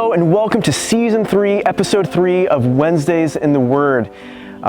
Hello and welcome to Season 3, Episode 3 of Wednesdays in the Word.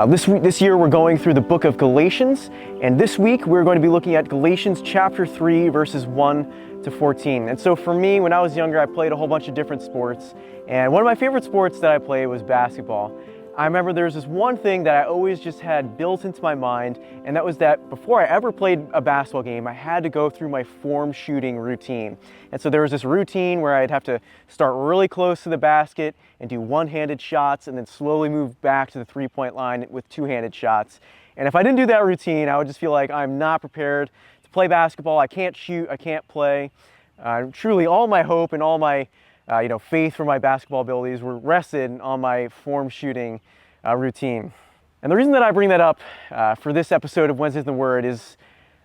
This year we're going through the book of Galatians, and this week we're going to be looking at Galatians chapter 3, verses 1 to 14. And so for me, when I was younger, I played a whole bunch of different sports, and one of my favorite sports that I played was basketball. I remember there was this one thing that I always just had built into my mind, and that was that before I ever played a basketball game, I had to go through my form shooting routine. And so there was this routine where I'd have to start really close to the basket and do one-handed shots and then slowly move back to the three-point line with two-handed shots. And if I didn't do that routine, I would just feel like I'm not prepared to play basketball. I can't shoot, I can't play. Truly all my hope and all my faith for my basketball abilities were rested on my form shooting routine. And the reason that I bring that up for this episode of Wednesdays in the Word is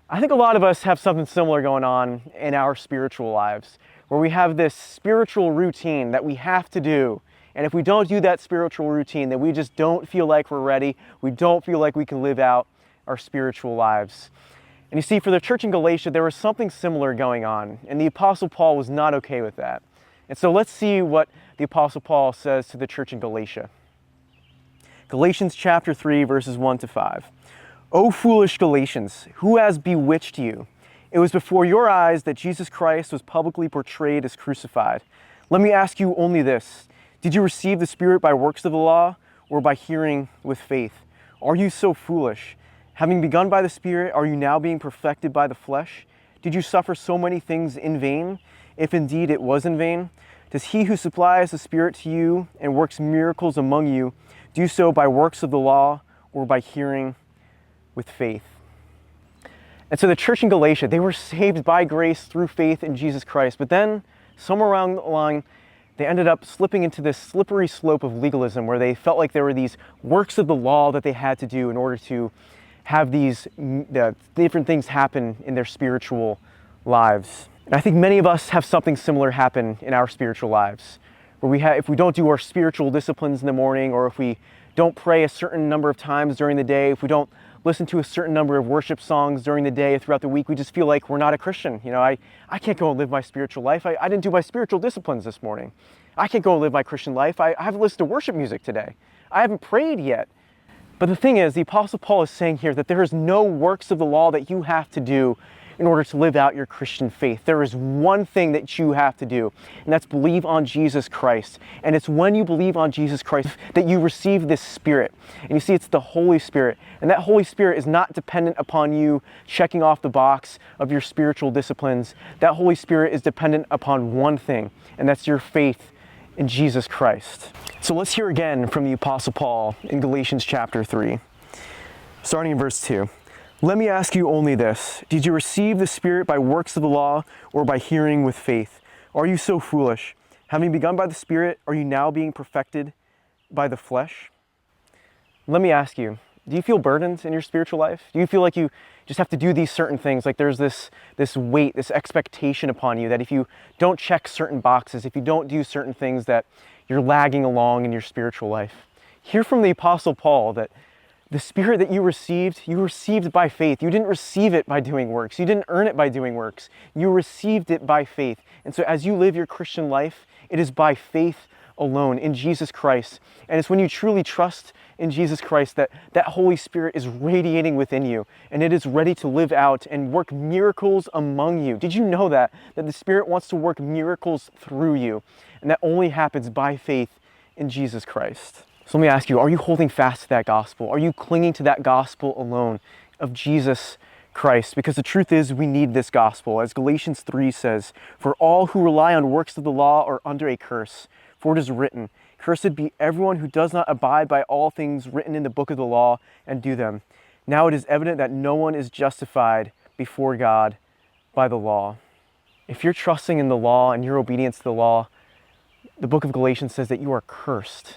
I think a lot of us have something similar going on in our spiritual lives, where we have this spiritual routine that we have to do. And if we don't do that spiritual routine, then we just don't feel like we're ready. We don't feel like we can live out our spiritual lives. And you see, for the church in Galatia, there was something similar going on, and the Apostle Paul was not okay with that. And so let's see what the Apostle Paul says to the church in Galatia. Galatians chapter 3, verses 1 to 5. O foolish Galatians, who has bewitched you? It was before your eyes that Jesus Christ was publicly portrayed as crucified. Let me ask you only this. Did you receive the Spirit by works of the law or by hearing with faith? Are you so foolish? Having begun by the Spirit, are you now being perfected by the flesh? Did you suffer so many things in vain? If indeed it was in vain, does he who supplies the Spirit to you and works miracles among you do so by works of the law or by hearing with faith? And so the church in Galatia, they were saved by grace through faith in Jesus Christ, but then somewhere along the line, they ended up slipping into this slippery slope of legalism where they felt like there were these works of the law that they had to do in order to have these different things happen in their spiritual lives. And I think many of us have something similar happen in our spiritual lives, where if we don't do our spiritual disciplines in the morning, or if we don't pray a certain number of times during the day, if we don't listen to a certain number of worship songs during the day throughout the week, we just feel like we're not a Christian. I can't go and live my spiritual life. I didn't do my spiritual disciplines this morning. I can't go and live my Christian life. I haven't listened to worship music today. I haven't prayed yet. But the thing is, the Apostle Paul is saying here that there is no works of the law that you have to do in order to live out your Christian faith. There is one thing that you have to do, and that's believe on Jesus Christ. And it's when you believe on Jesus Christ that you receive this Spirit. And you see, it's the Holy Spirit. And that Holy Spirit is not dependent upon you checking off the box of your spiritual disciplines. That Holy Spirit is dependent upon one thing, and that's your faith in Jesus Christ. So let's hear again from the Apostle Paul in Galatians chapter 3, starting in verse 2. Let me ask you only this. Did you receive the Spirit by works of the law or by hearing with faith? Are you so foolish? Having begun by the Spirit, are you now being perfected by the flesh? Let me ask you, do you feel burdened in your spiritual life? Do you feel like you just have to do these certain things? Like there's this weight, this expectation upon you that if you don't check certain boxes, if you don't do certain things, that you're lagging along in your spiritual life? Hear from the Apostle Paul that the Spirit that you received by faith. You didn't receive it by doing works. You didn't earn it by doing works. You received it by faith. And so as you live your Christian life, it is by faith alone in Jesus Christ. And it's when you truly trust in Jesus Christ that that Holy Spirit is radiating within you, and it is ready to live out and work miracles among you. Did you know that the Spirit wants to work miracles through you? And that only happens by faith in Jesus Christ. So let me ask you, are you holding fast to that gospel? Are you clinging to that gospel alone of Jesus Christ? Because the truth is, we need this gospel. As Galatians 3 says, for all who rely on works of the law are under a curse. For it is written, cursed be everyone who does not abide by all things written in the book of the law and do them. Now it is evident that no one is justified before God by the law. If you're trusting in the law and your obedience to the law, the book of Galatians says that you are cursed.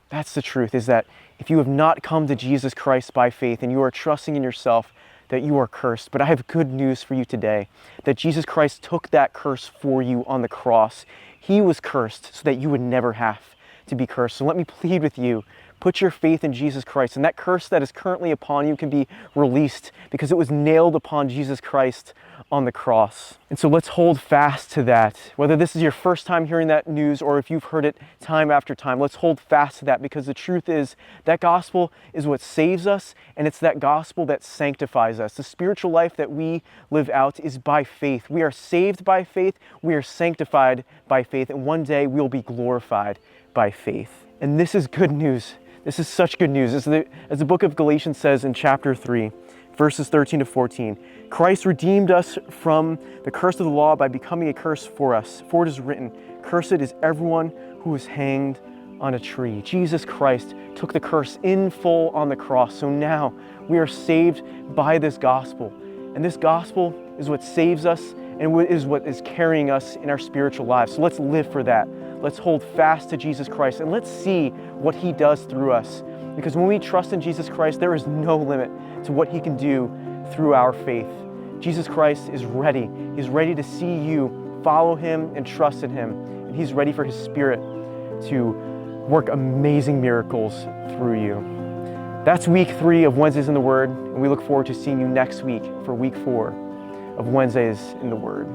That's the truth, is that if you have not come to Jesus Christ by faith and you are trusting in yourself, that you are cursed. But I have good news for you today, that Jesus Christ took that curse for you on the cross. He was cursed so that you would never have to be cursed. So let me plead with you, Put your faith in Jesus Christ, and that curse that is currently upon you can be released because it was nailed upon Jesus Christ on the cross. And so let's hold fast to that. Whether this is your first time hearing that news or if you've heard it time after time, let's hold fast to that, because the truth is that gospel is what saves us, and it's that gospel that sanctifies us. The spiritual life that we live out is by faith. We are saved by faith, we are sanctified by faith, and one day we'll be glorified by faith. And this is good news. This is such good news. As the book of Galatians says in chapter 3, verses 13 to 14, Christ redeemed us from the curse of the law by becoming a curse for us. For it is written, cursed is everyone who is hanged on a tree. Jesus Christ took the curse in full on the cross. So now we are saved by this gospel. And this gospel is what saves us and is what is carrying us in our spiritual lives. So let's live for that. Let's hold fast to Jesus Christ, and let's see what he does through us. Because when we trust in Jesus Christ, there is no limit to what he can do through our faith. Jesus Christ is ready. He's ready to see you follow him and trust in him. And he's ready for his Spirit to work amazing miracles through you. That's week 3 of Wednesdays in the Word, and we look forward to seeing you next week for week 4 of Wednesdays in the Word.